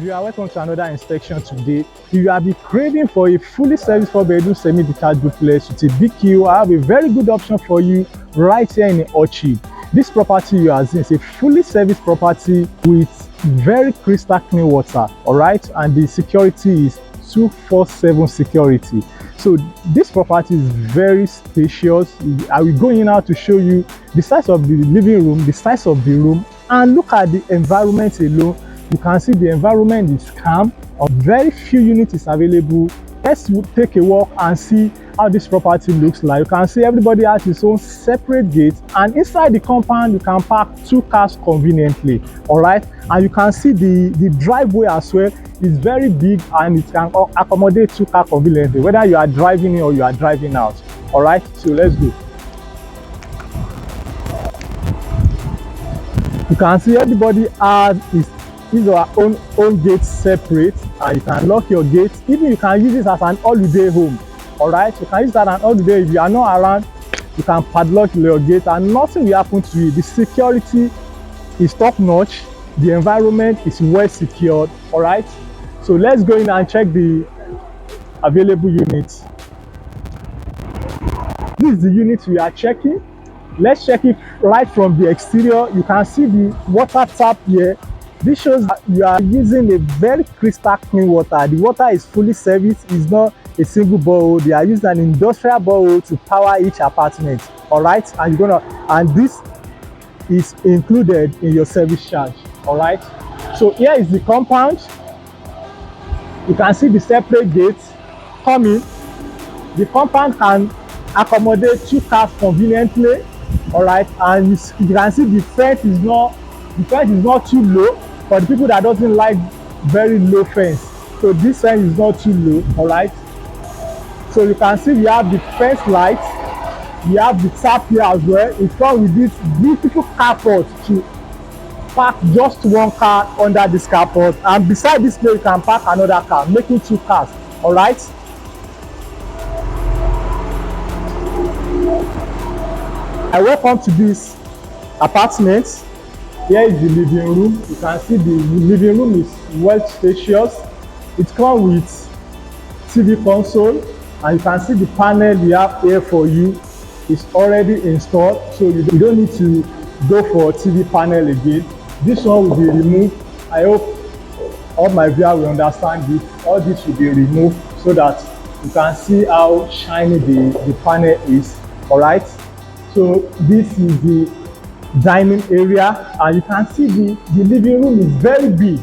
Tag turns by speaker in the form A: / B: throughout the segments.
A: viewer, welcome to another inspection today. If you have been craving for a fully serviced 4-bedroom semi-detached duplex with a BQ, I have a very good option for you right here in Orchid. This property you are seeing is a fully serviced property with very crystal clean water, all right, and the security is 247 security. So this property is very spacious. I will go in now to show you the size of the living room, the size of the room, and look at the environment alone. You can see the environment is calm. Very few units is available. Let's take a walk and see how this property looks like. You can see everybody has its own separate gate, and inside the compound you can park 2 cars conveniently, all right. And you can see the driveway as well is very big, and it can accommodate 2 cars conveniently, whether you are driving in or you are driving out, all right. So let's go. You can see everybody has his or her own gate separate, and you can lock your gate. Even you can use this as an holiday home, all right. You can use that as an holiday. If you are not around, you can padlock your gate and nothing will happen to you. The security is top notch. The environment is well secured, all right. So let's go in and check the available units. This is the unit we are checking. Let's check it right from the exterior. You can see the water tap here. This shows that you are using a very crystal clean water. The water is fully serviced. It's not a single borehole. They are using an industrial borehole to power each apartment, all right. And this is included in your service charge, all right. So here is the compound. You can see the separate gates coming. The compound can accommodate 2 cars conveniently, all right. And you can see the fence is not too low for the people that doesn't like very low fence. So this fence is not too low, all right. So you can see we have the fence lights, we have the tap here as well. It comes with this beautiful carport to park just 1 car under this carport, and beside this place you can park another car, making 2 cars, all right. I welcome to this apartment. Here is the living room. You can see the living room is well spacious. It comes with TV console, and you can see the panel we have here for you is already installed, so you don't need to go for a TV panel again. This one will be removed. I hope all my viewers will understand this. All this will be removed so that you can see how shiny the panel is, all right. So this is the dining area, and you can see the living room is very big.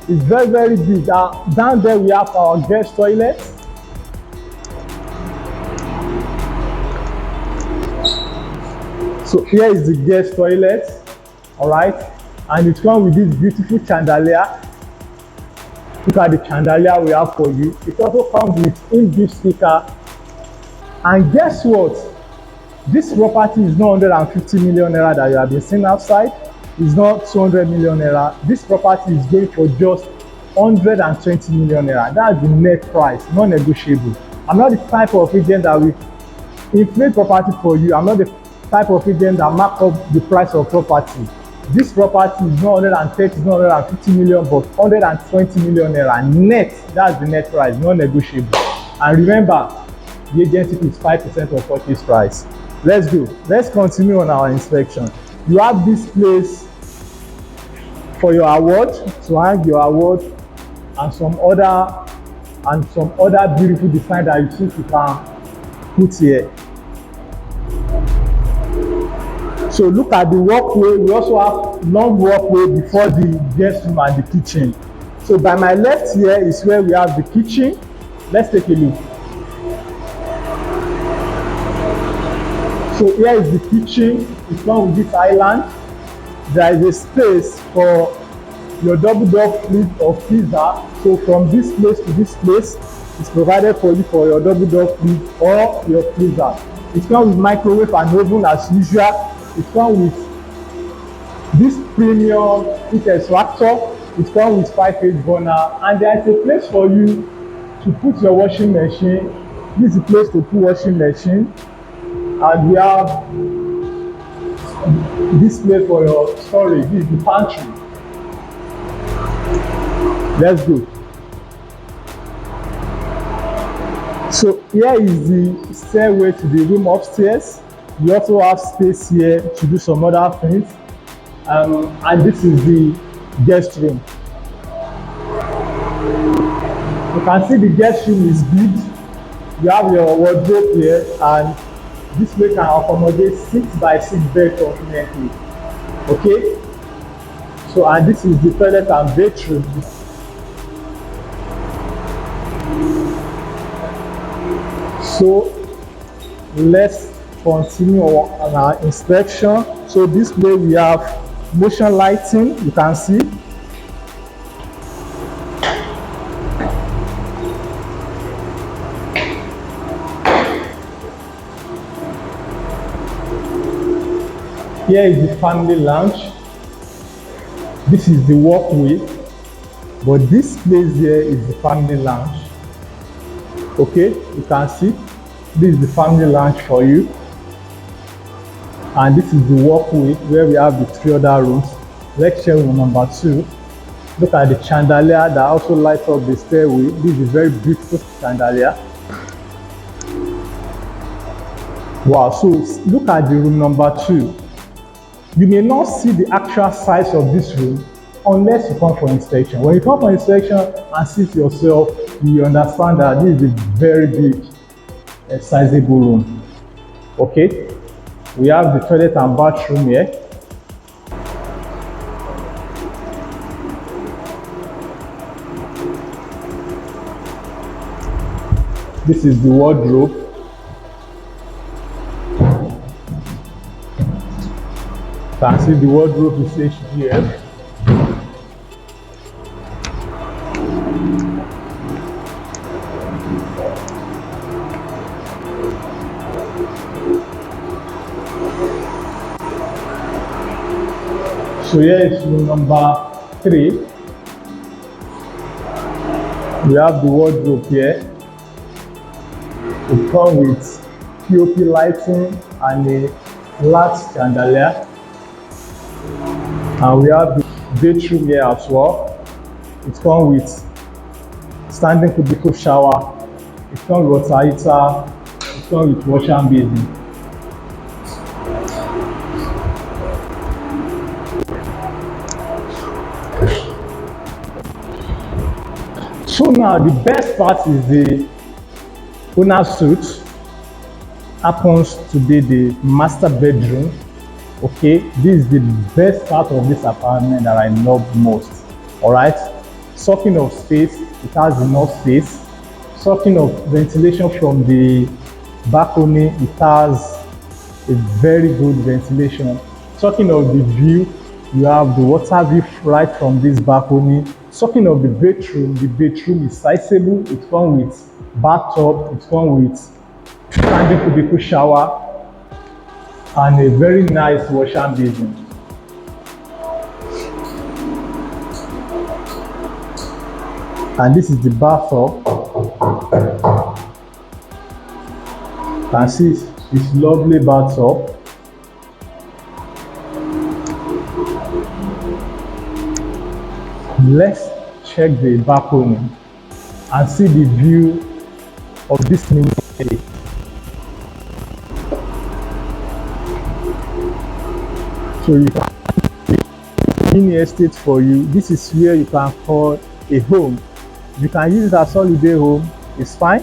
A: It's very big. Down there we have our guest toilet. So here is the guest toilet, all right. And it comes with this beautiful chandelier. Look at the chandelier we have for you. It also comes with inbuilt speaker. And guess what? This property is not 150 million naira that you have been seeing outside. It's not 200 million naira. This property is going for just 120 million naira. That's the net price, non-negotiable. I'm not the type of agent that will inflate property for you. I'm not the type of agent that mark up the price of property. This property is not 130, it's not 150 million, but 120 million naira net. That's the net price, non-negotiable. And remember, the agency is 5% of purchase price. Let's go. Let's continue on our inspection. You have this place for your award, to hang your award, and some other beautiful design that you think you can put here. So look at the walkway. We also have long walkway before the guest room and the kitchen. So by my left here is where we have the kitchen. Let's take a look. So here is the kitchen. It comes with this island. There is a space for your double door fridge or freezer. So from this place to this place is provided for you for your double door fridge or your freezer. It comes with microwave and oven as usual. It comes with this premium heat extractor. It comes with 5-phase burner, and there is a place for you to put your washing machine. This is a place to put washing machine. And we have this place for your storage. This is the pantry. Let's go. So here is the stairway to the room upstairs. You also have space here to do some other things. And this is the guest room. You can see the guest room is big. You have your wardrobe here, and this way can accommodate 6x6 bed confidently. Okay. So, and this is the toilet and bedroom. So let's continue on our inspection. So this way we have motion lighting, you can see. Here is the family lounge. This is the walkway, but this place here is the family lounge. Okay, you can see this is the family lounge for you, and this is the walkway where we have the 3 other rooms. Let's check room number 2. Look at the chandelier that also lights up the stairway. This is a very beautiful chandelier. Wow, so look at the room number 2. You may not see the actual size of this room unless you come for inspection. When you come for inspection and see it yourself, you understand that this is a very big, sizable room. Okay, we have the toilet and bathroom here. This is the wardrobe. You can see the wardrobe is HDF. So here is room number 3. We have the wardrobe here. It comes with POP lighting and a flat chandelier. And we have the bedroom here as well. It comes with standing cubicle shower. It comes with water heater. It comes with wash and basin. So now the best part is the owner's suite. Happens to be the master bedroom. Okay, this is the best part of this apartment that I love most. All right, talking of space, it has enough space. Talking of ventilation from the balcony, it has a very good ventilation. Talking of the view, you have the water view right from this balcony. Talking of the bedroom is sizable. It comes with bathtub, it comes with standing cubicle shower, and a very nice wash and basin. And this is the bathtub. You can see this lovely bathtub. Let's check the balcony and see the view of this mini estate. So you can mini estate for you. This is where you can call a home. You can use it as holiday home, it's fine.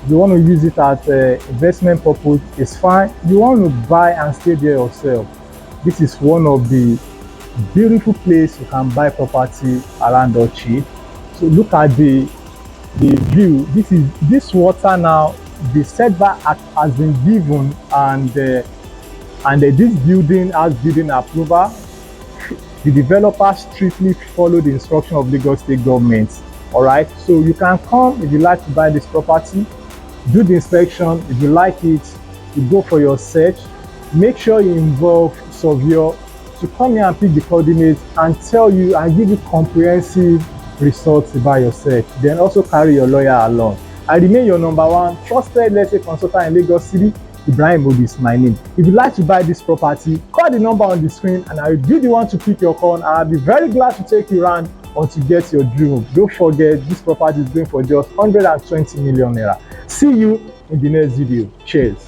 A: You want to use it as investment purpose, it's fine. You want to buy and stay there yourself. This is one of the beautiful place you can buy property around Orchid. So look at the view. This water now, the setback has been given, and this building has building approval. The developer strictly follow the instruction of Lagos State government. All right, so you can come if you like to buy this property, do the inspection. If you like it, you go for your search. Make sure you involve surveyor to come here and pick the coordinates and tell you and give you comprehensive results about your search. Then also carry your lawyer along. I remain your #1 trusted let's say consultant in Lagos City. Ibrahim Obi is my name. If you'd like to buy this property, call the number on the screen and I will be the one to pick your call, and I'll be very glad to take you around until you get your dream home. Don't forget, this property is going for just 120 million naira. See you in the next video. Cheers.